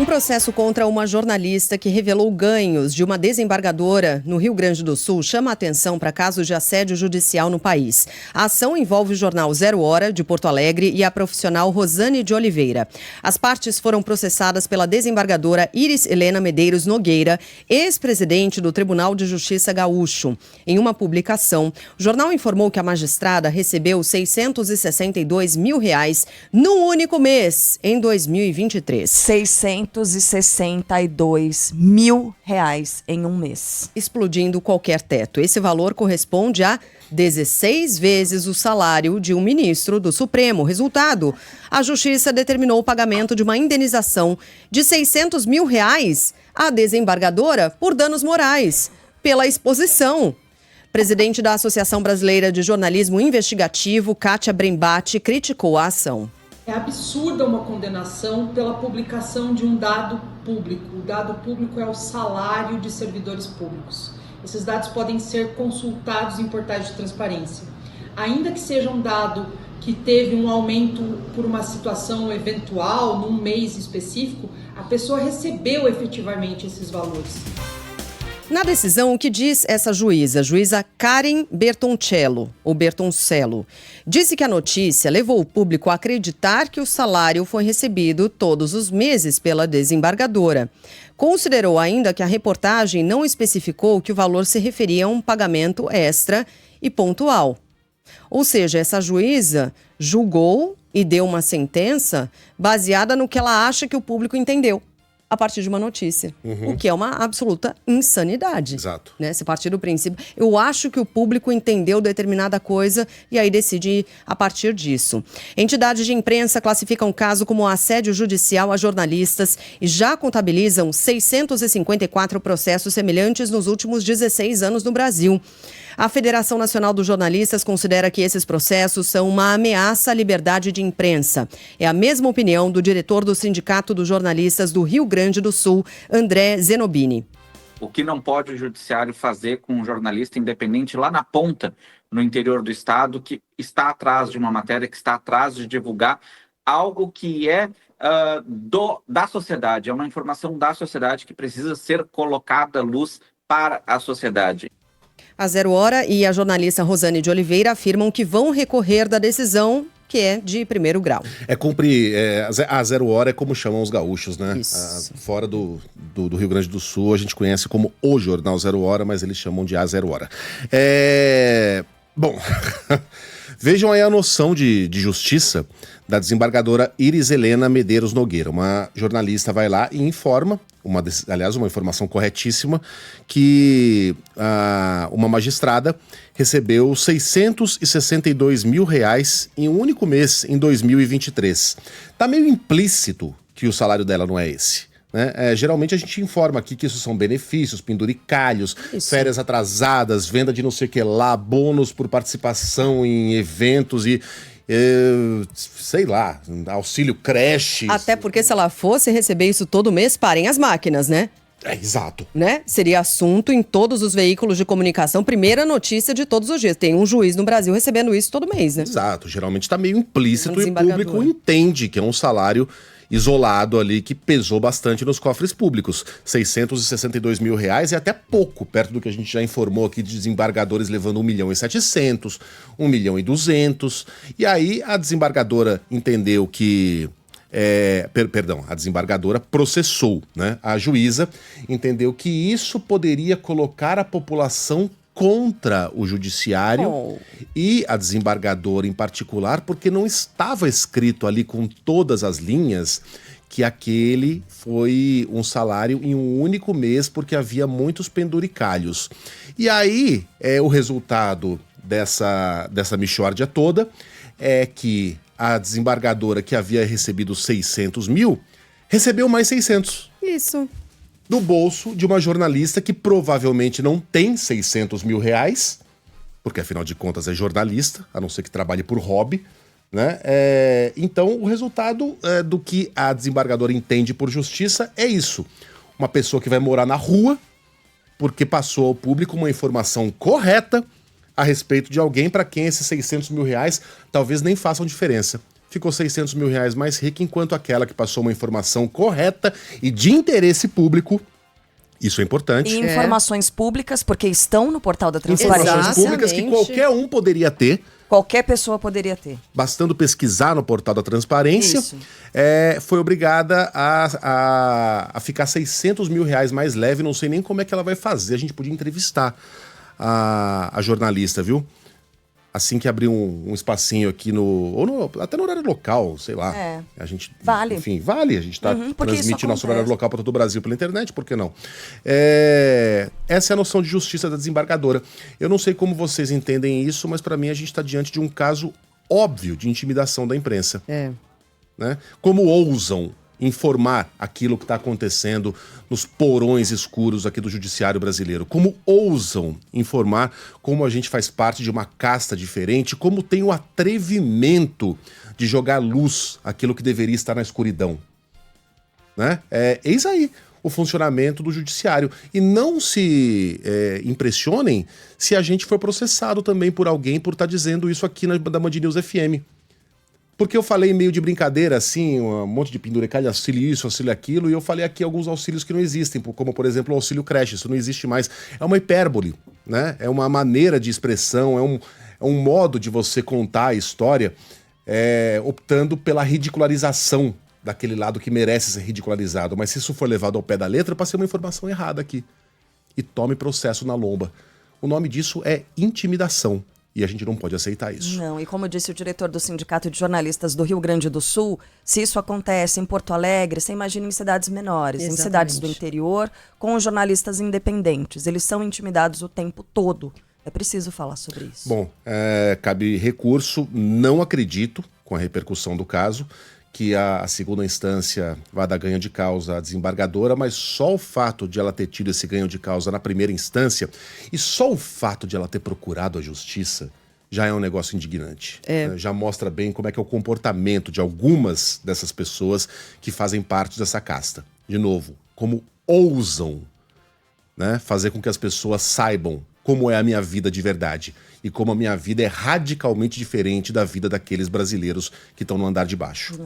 Um processo contra uma jornalista que revelou ganhos de uma desembargadora no Rio Grande do Sul chama a atenção para casos de assédio judicial no país. A ação envolve o jornal Zero Hora, de Porto Alegre, e a profissional Rosane de Oliveira. As partes foram processadas pela desembargadora Iris Helena Medeiros Nogueira, ex-presidente do Tribunal de Justiça Gaúcho. Em uma publicação, o jornal informou que a magistrada recebeu R$662 mil num único mês, em 2023. 662 mil em um mês. Explodindo qualquer teto. Esse valor corresponde a 16 vezes o salário de um ministro do Supremo. Resultado, a Justiça determinou o pagamento de uma indenização de R$600 mil à desembargadora por danos morais, pela exposição. Presidente da Associação Brasileira de Jornalismo Investigativo, Kátia Brembati, criticou a ação. É absurda uma condenação pela publicação de um dado público. O dado público é o salário de servidores públicos. Esses dados podem ser consultados em portais de transparência. Ainda que seja um dado que teve um aumento por uma situação eventual, num mês específico, a pessoa recebeu efetivamente esses valores. Na decisão, o que diz essa juíza Karen Bertoncello, disse que a notícia levou o público a acreditar que o salário foi recebido todos os meses pela desembargadora. Considerou ainda que a reportagem não especificou que o valor se referia a um pagamento extra e pontual. Ou seja, essa juíza julgou e deu uma sentença baseada no que ela acha que o público entendeu a partir de uma notícia, o que é uma absoluta insanidade. Exato. Né? Se partir do princípio, eu acho que o público entendeu determinada coisa e aí decide a partir disso. Entidades de imprensa classificam o caso como assédio judicial a jornalistas e já contabilizam 654 processos semelhantes nos últimos 16 anos no Brasil. A Federação Nacional dos Jornalistas considera que esses processos são uma ameaça à liberdade de imprensa. É a mesma opinião do diretor do Sindicato dos Jornalistas do Rio Grande do Sul, André Zenobini. O que não pode o judiciário fazer com um jornalista independente lá na ponta, no interior do estado, que está atrás de uma matéria, que está atrás de divulgar algo que é da sociedade, é uma informação da sociedade que precisa ser colocada à luz para a sociedade. A Zero Hora e a jornalista Rosane de Oliveira afirmam que vão recorrer da decisão, que é de primeiro grau. A Zero Hora é como chamam os gaúchos, né? Isso. Fora do Rio Grande do Sul, a gente conhece como o Jornal Zero Hora, mas eles chamam de A Zero Hora. Bom, vejam aí a noção de justiça da desembargadora Iris Helena Medeiros Nogueira. Uma jornalista vai lá e informa, uma informação corretíssima, que uma magistrada recebeu R$662 mil em um único mês, em 2023. Tá meio implícito que o salário dela não é esse. Né? Geralmente a gente informa aqui que isso são benefícios, penduricalhos, férias atrasadas, venda de não sei o que lá, bônus por participação em eventos e sei lá, auxílio creche. Até porque se ela fosse receber isso todo mês, parem as máquinas, né? Exato. Né? Seria assunto em todos os veículos de comunicação, primeira notícia de todos os dias. Tem um juiz no Brasil recebendo isso todo mês, né? Exato, geralmente está meio implícito e o público entende que é um salário isolado ali que pesou bastante nos cofres públicos. R$662 mil é até pouco, perto do que a gente já informou aqui de desembargadores levando 1.700.000, 1.200.000. E aí a desembargadora entendeu que... a desembargadora processou, né? A juíza entendeu que isso poderia colocar a população contra o judiciário e a desembargadora em particular, porque não estava escrito ali com todas as linhas que aquele foi um salário em um único mês, porque havia muitos penduricalhos. E aí, o resultado dessa mixórdia toda é que a desembargadora que havia recebido 600 mil, recebeu mais 600. Isso. Do bolso de uma jornalista que provavelmente não tem 600 mil, porque afinal de contas é jornalista, a não ser que trabalhe por hobby, né? Então o resultado do que a desembargadora entende por justiça é isso. Uma pessoa que vai morar na rua, porque passou ao público uma informação correta a respeito de alguém para quem esses 600 mil talvez nem façam diferença. ficou 600 mil reais mais rica, enquanto aquela que passou uma informação correta e de interesse público, isso é importante. E informações públicas, porque estão no portal da transparência. Informações públicas que qualquer um poderia ter. Qualquer pessoa poderia ter. Bastando pesquisar no portal da transparência, foi obrigada a ficar 600 mil reais mais leve. Não sei nem como é que ela vai fazer. A gente podia entrevistar a jornalista, viu? Assim que abrir um espacinho aqui até no horário local, sei lá. A gente, vale. Enfim, vale. A gente está transmitindo nosso horário local para todo o Brasil pela internet, por que não? Essa é a noção de justiça da desembargadora. Eu não sei como vocês entendem isso, mas para mim a gente está diante de um caso óbvio de intimidação da imprensa. Né? Como ousam informar aquilo que está acontecendo nos porões escuros aqui do judiciário brasileiro. Como ousam informar como a gente faz parte de uma casta diferente, como tem o atrevimento de jogar luz aquilo que deveria estar na escuridão. Né? Eis aí o funcionamento do judiciário. E não se impressionem se a gente for processado também por alguém por estar dizendo isso aqui da Band News FM. Porque eu falei meio de brincadeira, assim, um monte de penduricalho, auxílio isso, auxílio aquilo, e eu falei aqui alguns auxílios que não existem, como, por exemplo, o auxílio creche, isso não existe mais. É uma hipérbole, né? É uma maneira de expressão, é um modo de você contar a história, optando pela ridicularização daquele lado que merece ser ridicularizado. Mas se isso for levado ao pé da letra, eu passei uma informação errada aqui. E tome processo na lomba. O nome disso é intimidação. E a gente não pode aceitar isso. Não, e como disse o diretor do Sindicato de Jornalistas do Rio Grande do Sul, se isso acontece em Porto Alegre, você imagina em cidades menores, em cidades do interior, com os jornalistas independentes. Eles são intimidados o tempo todo. É preciso falar sobre isso. Bom, cabe recurso. Não acredito, com a repercussão do caso, que a segunda instância vai dar ganho de causa à desembargadora, mas só o fato de ela ter tido esse ganho de causa na primeira instância e só o fato de ela ter procurado a justiça já é um negócio indignante. Já mostra bem como é que é o comportamento de algumas dessas pessoas que fazem parte dessa casta. De novo, como ousam, né, fazer com que as pessoas saibam como é a minha vida de verdade e como a minha vida é radicalmente diferente da vida daqueles brasileiros que estão no andar de baixo.